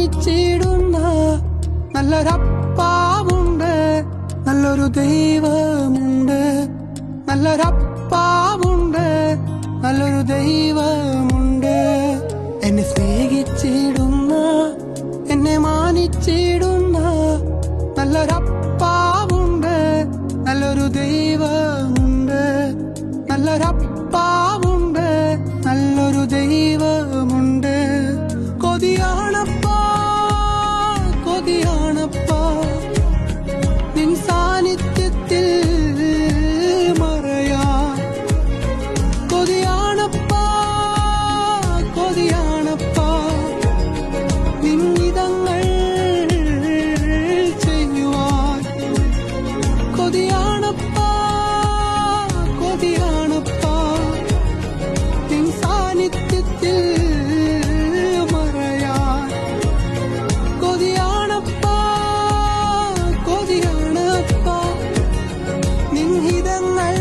മാനിച്ചിടുന്ന നല്ലൊരപ്പാവുണ്ട്, നല്ലൊരു ദൈവമുണ്ട്. നല്ലൊരപ്പാവുണ്ട്, നല്ലൊരു ദൈവമുണ്ട്. എന്നെ സ്നേഹിച്ചിടുന്ന, എന്നെ മാനിച്ചിടുന്ന നല്ലൊരപ്പാവുണ്ട്, നല്ലൊരു ദൈവമുണ്ട്. നല്ലൊരപ്പാവുണ്ട്, നല്ലൊരു ദൈവമുണ്ട്. കൊതിയാണപ്പാ, കൊതിയാണപ്പാ നിൻ സാന്നിധ്യത്തിൽ മറയാ. കൊതിയാണപ്പാ, കൊതിയാണപ്പാ നിന്നിതങ്ങൾ ചെയ്യുവാൻ. കൊതിയാണപ്പാ, കൊതിയാണപ്പാ നിൻ സാന്നിധ്യത്തിൽ മറയാൻ. കൊതിയാണപ്പാ, കൊതിയാണപ്പാ നിൻഹിതങ്ങൾ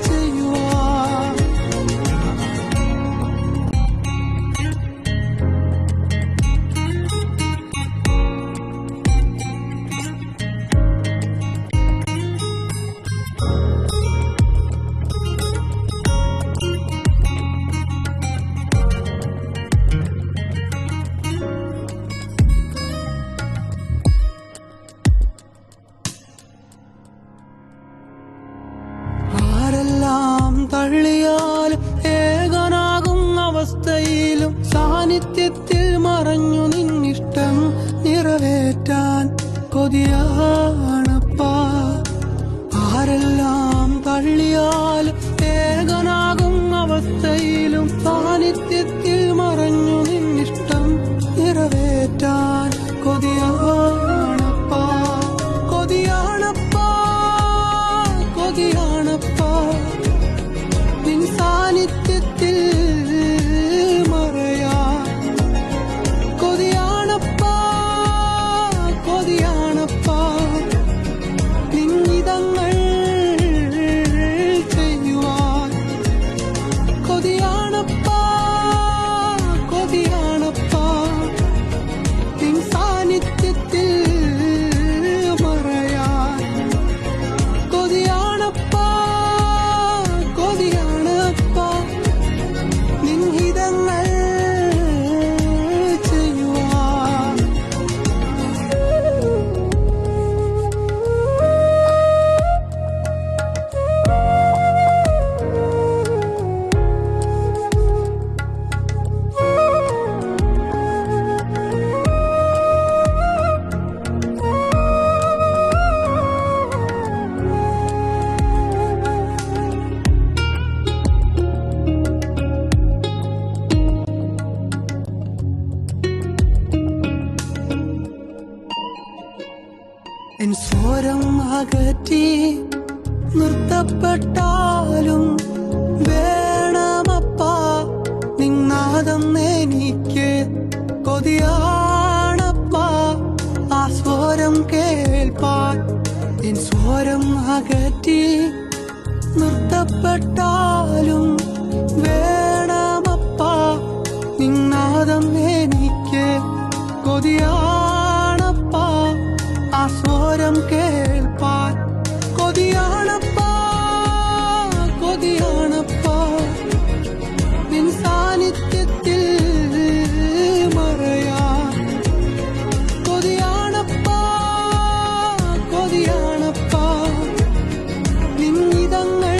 ചെയ്യുവാൻ. ആരെല്ലാം തള്ളിയാലും ഏകനാകും അവസ്ഥയിലും സാന്നിധ്യത്തിൽ മറഞ്ഞു നിന്നിഷ്ടം നിറവേറ്റാൻ കൊതിയാണപ്പാ. ആരെല്ലാം തള്ളിയാലും ഏകനാകും അവസ്ഥയിലും സാന്നിധ്യത്തിൽ മറഞ്ഞു നിന്നിഷ്ടം നിറവേറ്റാൻ കൊതിയാണപ്പാ. കൊതിയാണപ്പാ, കൊതിയാണപ്പാ നിൻ സാന്നിധ്യത്തിൽ മറയാ. കൊതിയാണപ്പാ, കൊതിയാണപ്പാ നിന്നിതങ്ങൾ ചെയ്യുവാൻ. കൊതിയാണപ്പാ, കൊതിയാണപ്പാ നിൻ സാന്നിധ്യത്തിൽ മറയാൻ. കൊതിയാണപ്പാ, കൊതിയാണപ്പാ നിൻഹിതങ്ങൾ ചെയ്യുവാൻ. എൻ സ്വരം അകറ്റി നിർത്തപ്പെട്ടാലും വേണമപ്പാ നിന്നാദം എനിക്ക്. കൊതിയാണപ്പാ ആ സ്വരം കേൾപ്പാൻ. എൻ സ്വരം അകറ്റി നിർത്തപ്പെട്ടാലും വേണമപ്പാ നിന്നാദം എനിക്ക്. കൊതിയാണപ്പാ ആ സ്വരം കേൾപ്പാൻ. കൊതിയാണപ്പാ, കൊതിയാണപ്പാ നിൻ സാന്നിധ്യത്തിൽ മറയാൻ. കൊതിയാണപ്പാ, കൊതിയാണപ്പാ നിന്നിതങ്ങൾ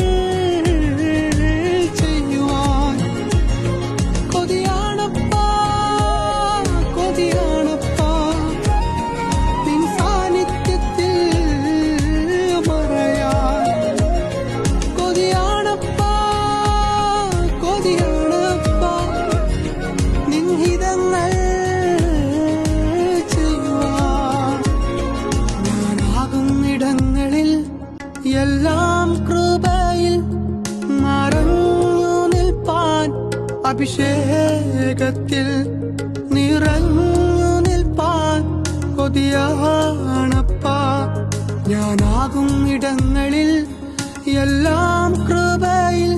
ചെയ്യുവാൻ. കൊതിയാണപ്പാ, കൊതിയാണപ്പാ നിൻ സാന്നിധ്യത്തിൽ മറയാൻ. കൊതിയാണപ്പാ, കൊതിയാണപ്പാ നിൻഹിതങ്ങൾ ചെയ്യുവാൻ. ഞാനാകും ഇടങ്ങളിൽ എല്ലാം കൃപയിൽ മറഞ്ഞു നിൽപ്പാൻ. അഭിഷേകത്തിൽ നിറഞ്ഞു നിൽപ്പാൻ കൊതിയാണപ്പാ. ഞാനാകും ഇടങ്ങളിൽ എല്ലാം കൃപയിൽ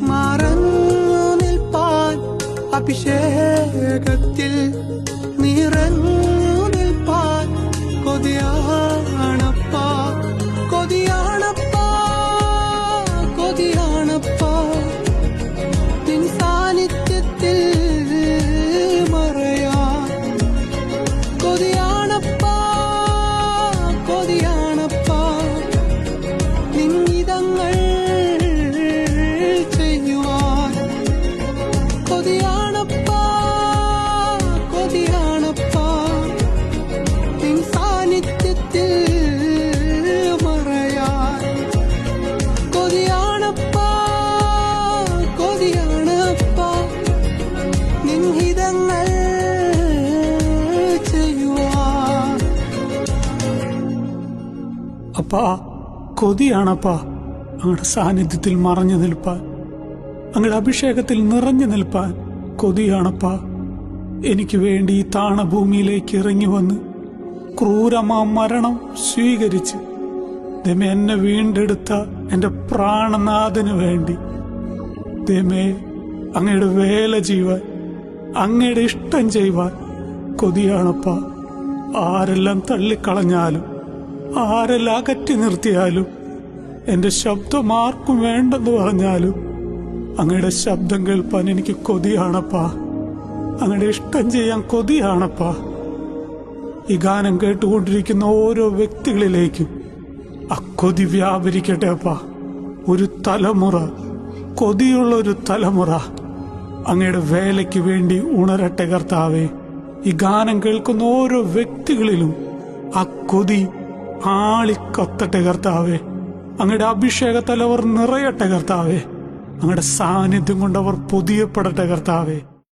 മറഞ്ഞു നിൽപ്പാൻ. അഭിഷേകത്തിൽ അപ്പാ, കൊതിയാണപ്പാ അങ്ങയുടെ സാന്നിധ്യത്തിൽ മറഞ്ഞു നിൽപ്പാൻ, അങ്ങയുടെ അഭിഷേകത്തിൽ നിറഞ്ഞു നിൽപ്പാൻ കൊതിയാണപ്പാ. എനിക്ക് വേണ്ടി ഈ താണഭൂമിയിലേക്ക് ഇറങ്ങി വന്ന് ക്രൂരമാ മരണം സ്വീകരിച്ച് ദൈവമേ എന്നെ വീണ്ടെടുത്ത എൻ്റെ പ്രാണനാഥന് വേണ്ടി ദൈവമേ അങ്ങയുടെ വേല ചെയ്യുവാൻ, അങ്ങയുടെ ഇഷ്ടം ചെയ്യുവാൻ കൊതിയാണപ്പാ. ആരെല്ലാം തള്ളിക്കളഞ്ഞാലും ആരെല്ലാം അകറ്റി നിർത്തിയാലും എൻ്റെ ശബ്ദം ആർക്കും വേണ്ടെന്ന് പറഞ്ഞാലും അങ്ങയുടെ ശബ്ദം കേൾപ്പാൻ എനിക്ക് കൊതിയാണപ്പാ. അങ്ങയുടെ ഇഷ്ടം ചെയ്യാൻ കൊതിയാണപ്പാ. ഈ ഗാനം കേട്ടുകൊണ്ടിരിക്കുന്ന ഓരോ വ്യക്തികളിലേക്കും ആ കൊതി വ്യാപരിക്കട്ടെ അപ്പാ. ഒരു തലമുറ, കൊതിയുള്ള ഒരു തലമുറ അങ്ങയുടെ വേലയ്ക്ക് വേണ്ടി ഉണരട്ടെ കർത്താവേ. ഈ ഗാനം കേൾക്കുന്ന ഓരോ വ്യക്തികളിലും ആ കൊതി ആളിക്കത്തട്ടെ കർത്താവേ. അങ്ങയുടെ അഭിഷേകത്താൽ അവർ നിറയട്ടെ കർത്താവേ. അങ്ങയുടെ സാന്നിധ്യം കൊണ്ട് അവർ പൊതിയപ്പെടട്ടെ കർത്താവേ.